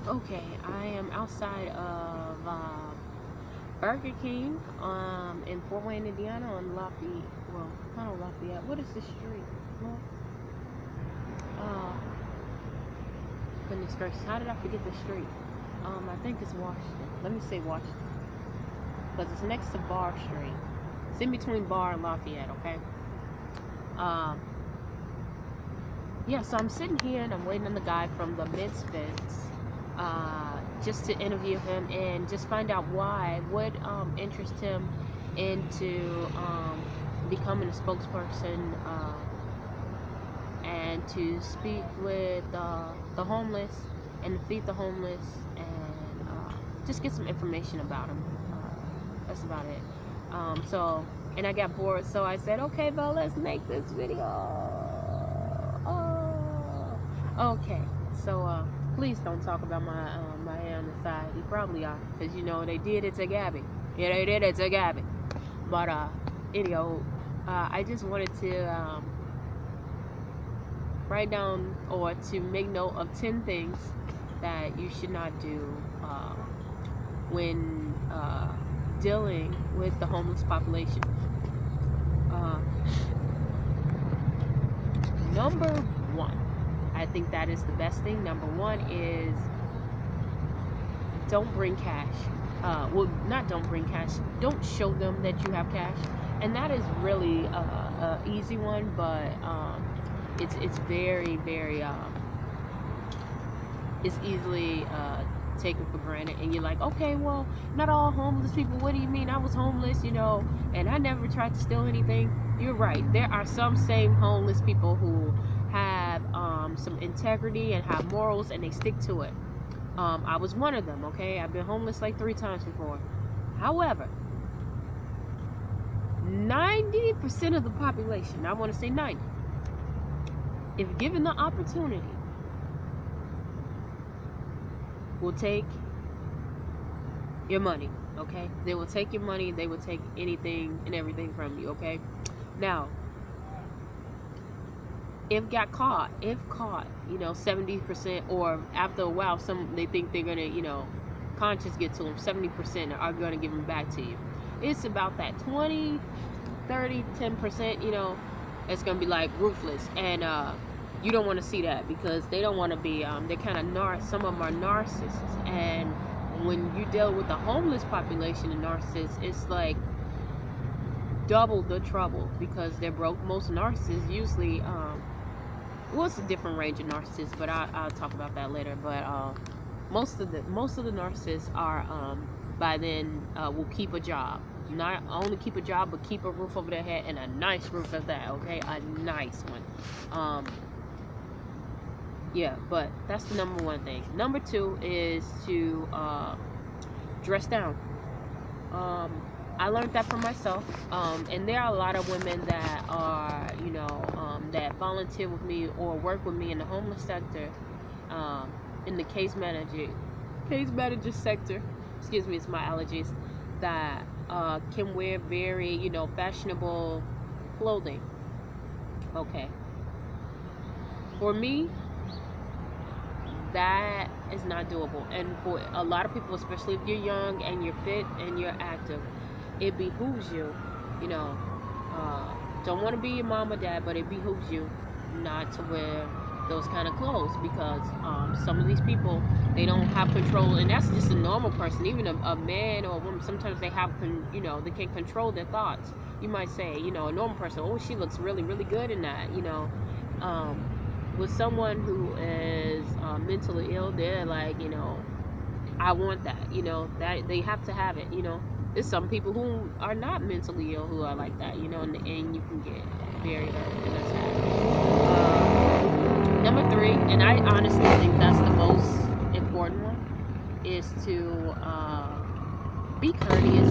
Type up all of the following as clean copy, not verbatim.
Okay, I am outside of Burger King in Fort Wayne, Indiana on Lafayette. Well, not on Lafayette. What is the street? Well, uh, goodness gracious, how did I forget the street? I think it's Washington. Let me say Washington because it's next to Bar Street. It's in between Bar and Lafayette. Okay. Um, yeah. So I'm sitting here and I'm waiting on the guy from the Misfits. Just to interview him and just find out what interests him into becoming a spokesperson and to speak with the homeless and to feed the homeless and just get some information about him. That's about it. And I got bored, so I said, okay, Bo, let's make this video. Oh, okay. So, please don't talk about my hair on the side. You probably are, because you know they did it to Gabby. Yeah, they did it to Gabby. But anyhow, I just wanted to write down or to make note of 10 things that you should not do when dealing with the homeless population. Number one, I think that is the best thing. Number one is don't bring cash. Well, not don't bring cash. Don't show them that you have cash, and that is really a easy one, but it's very very it's easily taken for granted, and you're like, okay, well, not all homeless people. What do you mean? I was homeless, and I never tried to steal anything. You're right. There are some same homeless people who have some integrity and have morals, and they stick to it. I was one of them, okay? I've been homeless like 3 times before. However, 90% of the population, I want to say 90, if given the opportunity, will take your money, okay? They will take your money. They will take anything and everything from you, okay? Now, if caught, 70%, or after a while, they think they're gonna, conscience get to them, 70% are gonna give them back to you. It's about that 20, 30, 10%, it's gonna be like ruthless, and you don't want to see that because they don't want to be. They're kind of some of them are narcissists, and when you deal with the homeless population and narcissists, it's like double the trouble because they're broke. Most narcissists usually well, it's a different range of narcissists, but I'll talk about that later. But most of the narcissists are by then will keep a job. Not only keep a job, but keep a roof over their head, and a nice roof at that. Okay, a nice one. Yeah, but that's the number one thing. Number two is to dress down. I learned that from myself, and there are a lot of women that are, that volunteer with me or work with me in the homeless sector, in the case manager sector. Excuse me, it's my allergies. That can wear very, fashionable clothing. Okay. For me, that is not doable, and for a lot of people, especially if you're young and you're fit and you're active, it behooves you, you know, don't want to be your mom or dad, but it behooves you not to wear those kind of clothes because some of these people, they don't have control, and that's just a normal person. Even a man or a woman, sometimes they have they can control their thoughts. You might say, a normal person, oh, she looks really really good in that, with someone who is mentally ill, they're like, I want that, that they have to have it, There's some people who are not mentally ill who are like that, and you can get very hurt, and that's happening. Number three, and I honestly think that's the most important one, is to be courteous.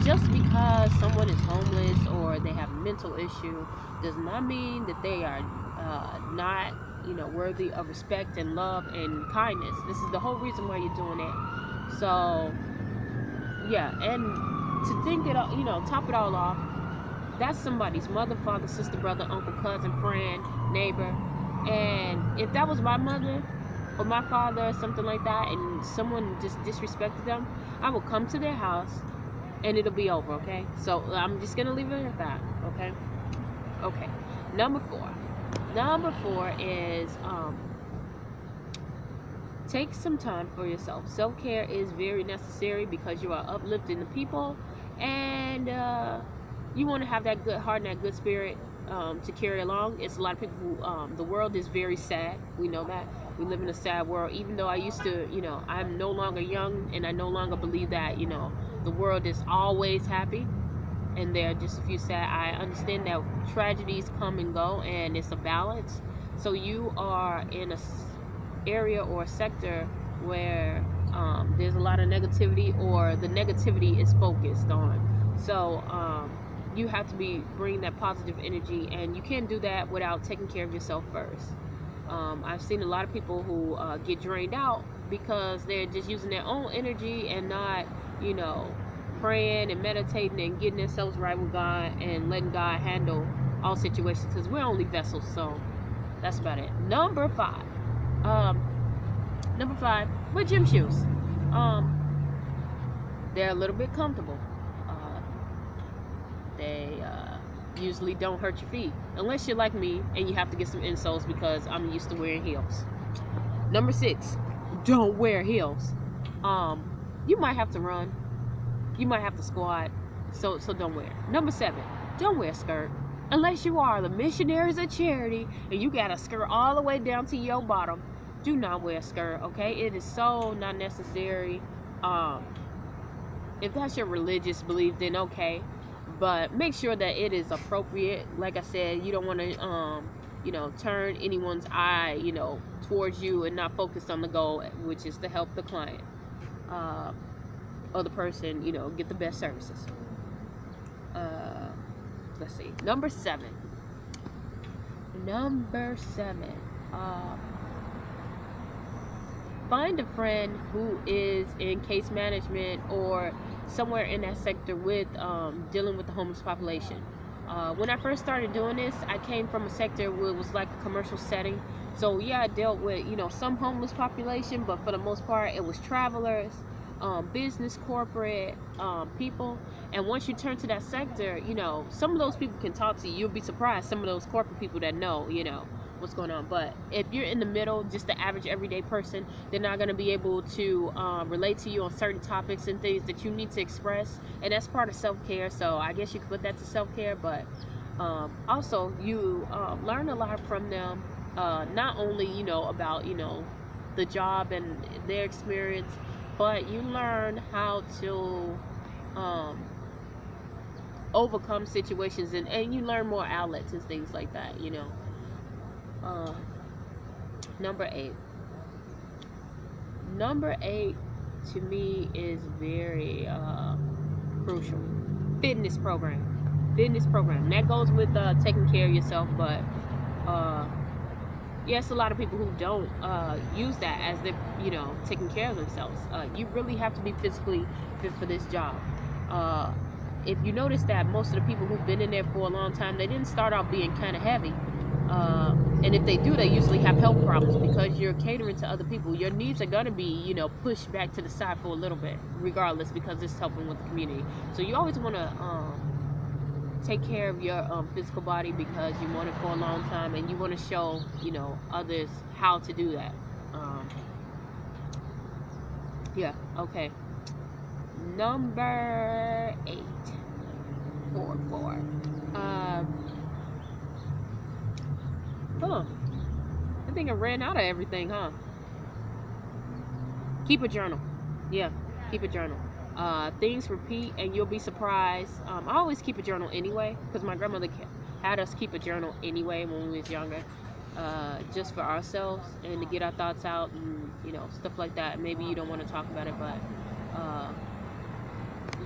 Just because someone is homeless or they have a mental issue does not mean that they are not, worthy of respect and love and kindness. This is the whole reason why you're doing it. So, yeah, and to think it all, top it all off, that's somebody's mother, father, sister, brother, uncle, cousin, friend, neighbor. And if that was my mother, or my father or something like that, and someone just disrespected them, I will come to their house and it'll be over, okay? So I'm just gonna leave it at that, okay? Okay. Number four. Number four is take some time for yourself. Self-care is very necessary because you are uplifting the people, and you want to have that good heart and that good spirit to carry along. It's a lot of people who, the world is very sad. We know that. We live in a sad world. Even though I used to, I'm no longer young, and I no longer believe that, the world is always happy and there are just a few sad. I understand that tragedies come and go, and it's a balance. So you are in a area or a sector where there's a lot of negativity, or the negativity is focused on. So you have to be bringing that positive energy, and you can't do that without taking care of yourself first. I've seen a lot of people who get drained out because they're just using their own energy and not, praying and meditating and getting themselves right with God and letting God handle all situations, because we're only vessels. So that's about it. Number five, with gym shoes. They're a little bit comfortable. They usually don't hurt your feet, unless you're like me and you have to get some insoles, because I'm used to wearing heels. Number six, don't wear heels. You might have to run, you might have to squat, so don't wear. Number seven, don't wear a skirt unless you are the missionaries of charity and you got a skirt all the way down to your bottom. Do not wear a skirt, okay? It is so not necessary. If that's your religious belief, then okay, but make sure that it is appropriate. Like I said, you don't want to turn anyone's eye towards you and not focus on the goal, which is to help the client or the person get the best services. Let's see, number seven, find a friend who is in case management or somewhere in that sector with dealing with the homeless population. When I first started doing this, I came from a sector where it was like a commercial setting. So yeah, I dealt with some homeless population, but for the most part it was travelers, business, corporate people. And once you turn to that sector, some of those people can talk to you. You'll be surprised, some of those corporate people that know what's going on. But if you're in the middle, just the average everyday person, they're not going to be able to relate to you on certain topics and things that you need to express, and that's part of self-care. So I guess you could put that to self-care. But also you learn a lot from them, not only about the job and their experience, but you learn how to overcome situations, and you learn more outlets and things like that. Number eight to me is very crucial. Fitness program that goes with taking care of yourself. But yes, a lot of people who don't use that as they're taking care of themselves. You really have to be physically fit for this job. If you notice that most of the people who've been in there for a long time, they didn't start out being kind of heavy. And if they do, they usually have health problems because you're catering to other people. Your needs are going to be, pushed back to the side for a little bit, regardless, because it's helping with the community. So you always want to take care of your physical body, because you want it for a long time, and you want to show, others how to do that. Yeah, okay. Number 8. 4. I think I ran out of everything, huh? Keep a journal. Yeah, keep a journal. Things repeat, and you'll be surprised. I always keep a journal anyway, because my grandmother had us keep a journal anyway when we was younger, just for ourselves and to get our thoughts out and stuff like that. Maybe you don't want to talk about it, but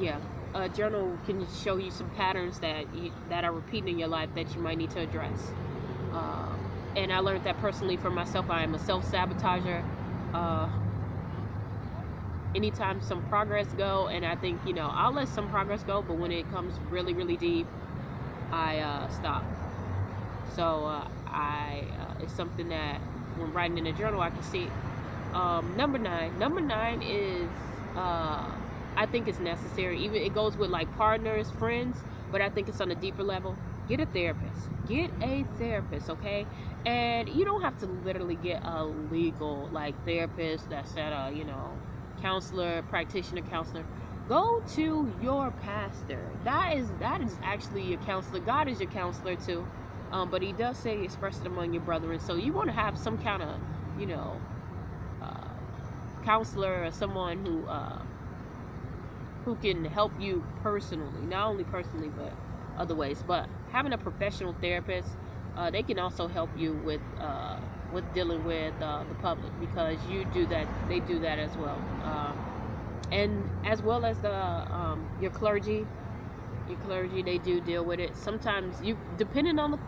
yeah, a journal can show you some patterns that are repeating in your life that you might need to address. And I learned that personally for myself. I am a self-sabotager. Anytime some progress go, and I think I'll let some progress go, but when it comes really, really deep, I stop. So it's something that when writing in a journal, I can see Number nine is I think it's necessary. Even it goes with like partners, friends, but I think it's on a deeper level. Get a therapist. Get a therapist, okay? And you don't have to literally get a legal like therapist that's at a, counselor, practitioner, counselor. Go to your pastor. That is actually your counselor. God is your counselor too. But he does say express it among your brethren. So you want to have some kind of, you know, uh, counselor or someone who can help you personally, not only personally but other ways. But having a professional therapist, they can also help you with dealing with the public, because you do that, they do that as well, and as well as the your clergy, they do deal with it. Sometimes you, depending on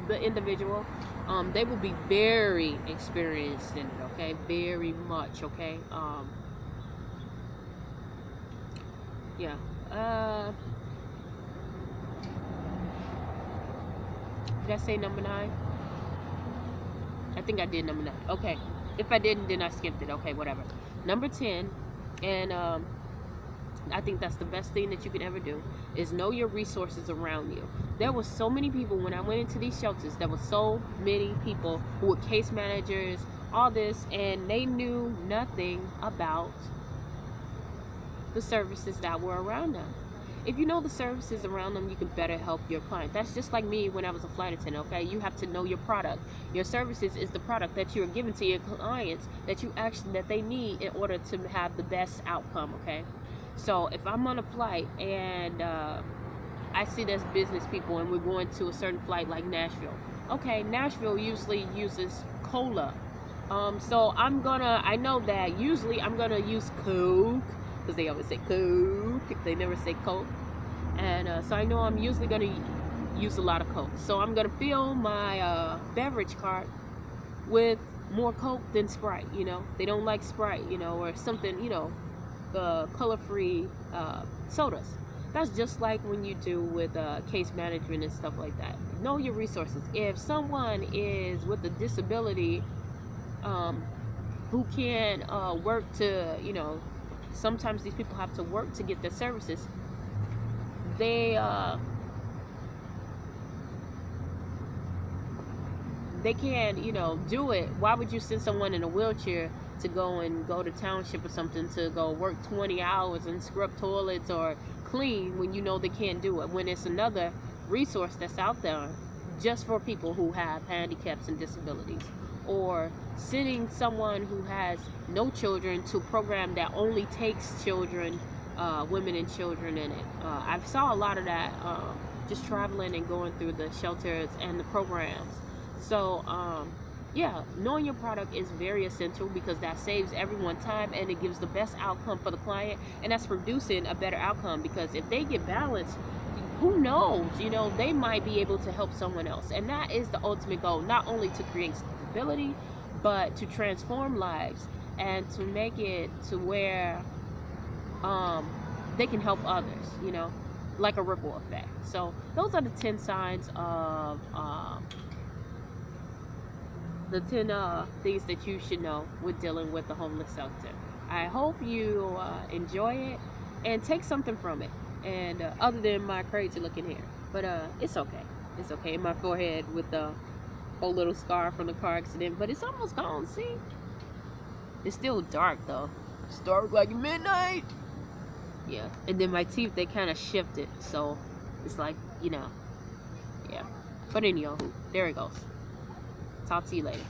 the individual, they will be very experienced in it, okay, very much, okay. Yeah. Did I say number 9? I think I did number 9. Okay. If I didn't, then I skipped it. Okay, whatever. Number 10, and I think that's the best thing that you could ever do, is know your resources around you. There were so many people when I went into these shelters. There were so many people who were case managers, all this, and they knew nothing about the services that were around them. If you know the services around them, you can better help your client. That's just like me when I was a flight attendant, okay? You have to know your product. Your services is the product that you're giving to your clients that they need in order to have the best outcome, okay? So if I'm on a flight and I see there's business people and we're going to a certain flight like Nashville. Okay, Nashville usually uses cola. So I know that usually I'm gonna use Coke, because they always say Coke, they never say Coke. And so I know I'm usually going to use a lot of Coke. So I'm going to fill my beverage cart with more Coke than Sprite, They don't like Sprite, or something, color-free sodas. That's just like when you do with case management and stuff like that. Know your resources. If someone is with a disability who can work to, sometimes these people have to work to get their services. They can't, do it. Why would you send someone in a wheelchair to go to township or something to go work 20 hours and scrub toilets or clean when you know they can't do it? When it's another resource that's out there just for people who have handicaps and disabilities. Or sending someone who has no children to a program that only takes children, women and children in it. I saw a lot of that just traveling and going through the shelters and the programs. So yeah, knowing your product is very essential, because that saves everyone time and it gives the best outcome for the client, and that's producing a better outcome, because if they get balanced, who knows, they might be able to help someone else. And that is the ultimate goal, not only to create stability, but to transform lives and to make it to where they can help others, like a ripple effect. So those are the 10 signs of the 10 things that you should know with dealing with the homeless shelter. I hope you enjoy it and take something from it. And other than my crazy looking hair, but it's okay. It's okay. My forehead with the whole little scar from the car accident, but it's almost gone. See, it's still dark though. It's dark like midnight. Yeah, and then my teeth, they kind of shifted, so it's like, yeah. But anyhow, there it goes. Talk to you later.